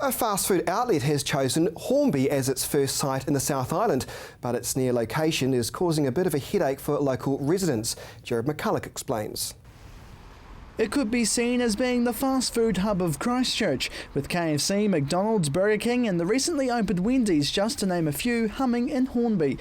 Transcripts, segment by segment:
A fast food outlet has chosen Hornby as its first site in the South Island, but its near location is causing a bit of a headache for local residents. Jared McCulloch explains. It could be seen as being the fast food hub of Christchurch, with KFC, McDonald's, Burger King and the recently opened Wendy's, just to name a few, humming in Hornby.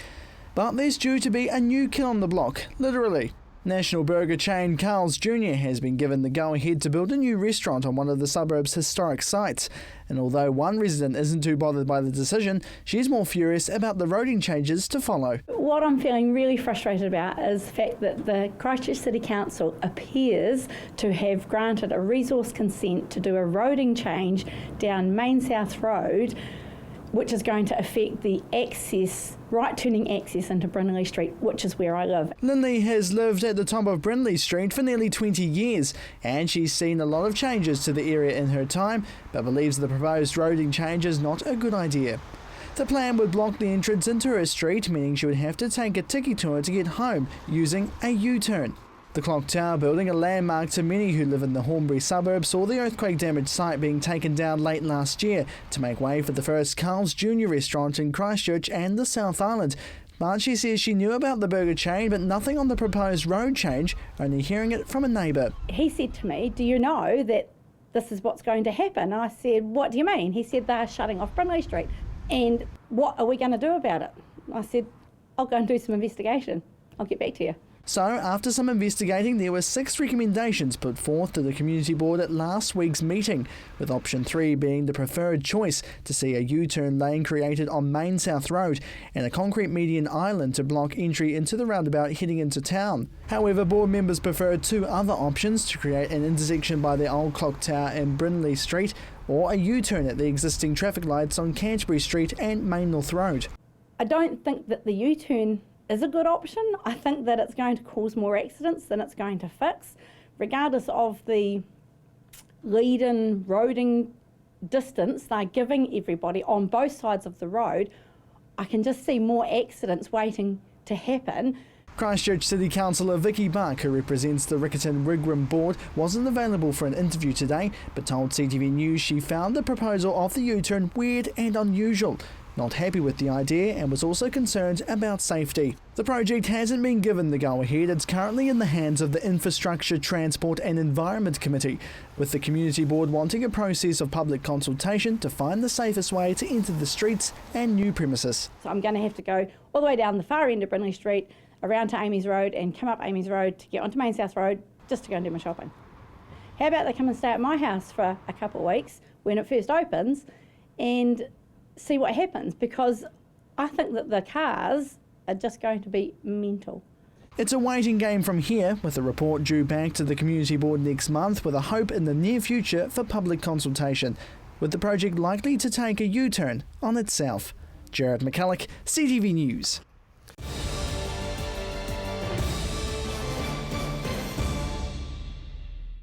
But there's due to be a new kid on the block, literally. National burger chain Carl's Jr. has been given the go-ahead to build a new restaurant on one of the suburb's historic sites. And although one resident isn't too bothered by the decision, she's more furious about the roading changes to follow. What I'm feeling really frustrated about is the fact that the Christchurch City Council appears to have granted a resource consent to do a roading change down Main South Road, which is going to affect the right-turning access into Brindley Street, which is where I live. Lindley has lived at the top of Brindley Street for nearly 20 years, and she's seen a lot of changes to the area in her time, but believes the proposed roading change is not a good idea. The plan would block the entrance into her street, meaning she would have to take a tiki tour to get home, using a U-turn. The Clock Tower building, a landmark to many who live in the Hornby suburb, saw the earthquake-damaged site being taken down late last year to make way for the first Carl's Jr. restaurant in Christchurch and the South Island. But she says she knew about the burger chain, but nothing on the proposed road change, only hearing it from a neighbour. He said to me, "Do you know that this is what's going to happen?" I said, "What do you mean?" He said, "They're shutting off Brindley Street. And what are we going to do about it?" I said, "I'll go and do some investigation. I'll get back to you." So, after some investigating, there were 6 recommendations put forth to the community board at last week's meeting, with option 3 being the preferred choice, to see a U-turn lane created on Main South Road and a concrete median island to block entry into the roundabout heading into town. However, board members preferred 2 other options, to create an intersection by the old clock tower in Brindley Street, or a U-turn at the existing traffic lights on Canterbury Street and Main North Road. I don't think that the U-turn is a good option. I think that it's going to cause more accidents than it's going to fix. Regardless of the lead-in roading distance they're giving everybody on both sides of the road, I can just see more accidents waiting to happen. Christchurch City Councillor Vicky Buck, who represents the Riccarton Wigram board, wasn't available for an interview today, but told CTV News she found the proposal of the U-turn weird and unusual. Not happy with the idea, and was also concerned about safety. The project hasn't been given the go-ahead. It's currently in the hands of the Infrastructure, Transport and Environment Committee, with the Community Board wanting a process of public consultation to find the safest way to enter the streets and new premises. So I'm going to have to go all the way down the far end of Brindley Street, around to Amy's Road and come up Amy's Road to get onto Main South Road just to go and do my shopping. How about they come and stay at my house for a couple of weeks when it first opens and see what happens, because I think that the cars are just going to be mental. It's a waiting game from here, with a report due back to the Community Board next month, with a hope in the near future for public consultation, with the project likely to take a U-turn on itself. Jared McCulloch, CTV News.